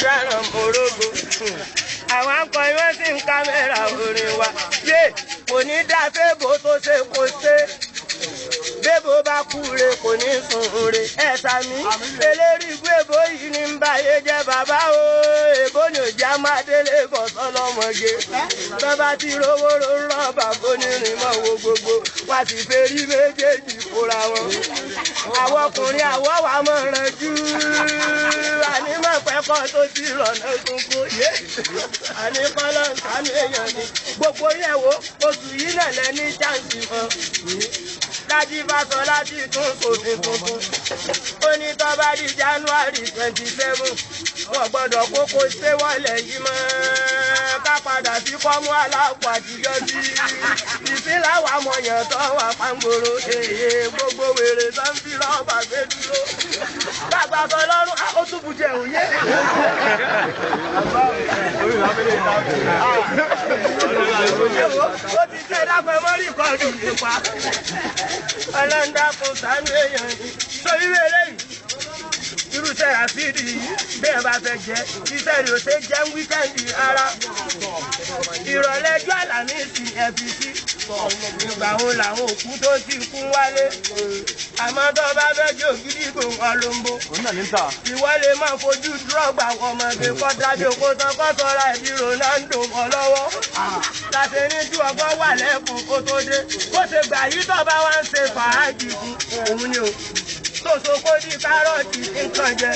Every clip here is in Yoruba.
dáràn morogo àwọn akọrin wọn sì ń kámẹ́rà orin wa yé kò ní dá fébò tó ṣe kò ṣe bébò bá kúre kò ní sùn re ẹ sàmí eléri gbébò yìí ní ń báyé jẹ bàbá o èbó ni òjá máa délé bọ̀ sọlọ́mọge bàbá tí rówó ló ń rán bàbá onírin mọ́ wo gbogbo wá sì fẹ́ rí méjèèjì kóra wọn àwọn ọkùnrin àwọ̀ wà mọ̀ rànjú ànímọ̀ pẹ́kọ̀ tó ti rọ̀nà gbogbo yé àníkọ́lọ́ nǹkan èèyàn ni gbogbo yẹ̀ wo oṣù yìí náà lẹ́ni jáǹsì kan láti bá sọ láti tún sòfin tuntun ó ní tó bá di January 27 wọn gbọ́dọ̀ kókó ṣé wọlé yìí mọ́ ká padà sí kọ́mú aláàpọ̀ àtijọ́ sí ìsínláwà mọ̀yàn tó wà pàǹgòrò èyí gbogbo wèrè tó ń fi rọ́ọ̀bà gbé dúró gbàgbà sọ lọ́rùn ó tún bùjẹ òye. ó ti tẹ́ dápẹ́ mọ́rí kọ́ọ̀dù nípa ọlọ́ńdàkùn sánú èèyàn ni sórí wẹ́rẹ́ yìí irúṣẹ́ àfíìdì yìí bẹ́ẹ̀ bá fẹ́ jẹ́ iṣẹ́ rẹ̀ ò ṣe jẹ́ wíkẹ́ǹdì ara ìrọ̀lẹ́ ọjọ́ àlàmísì FBC ìgbà wo làwọn òkú tó ti kú wálé àmọ́ tó bá fẹ́ jẹ́ ògidìgbò wọn ló ń bó ìwọ lè máa fojú dúrọ́gbà ọmọdé kọ́ dájú kó tán kọ́ sọ́ra ẹ̀dí Ronaldo mọ́ lọ́wọ́ láti ní tí ọgbọ́n wà lẹ́kùn kó tó dé bó ṣe gbà yí tó bá wá ń ṣe fàájì fún òun ni o tòṣò kó di kárọ̀tì nǹkan jẹ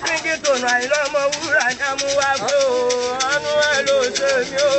kíkí tònà àìlọ́mọ wúrà ní amúwá pé o ọnú ẹ ló ṣe mí o.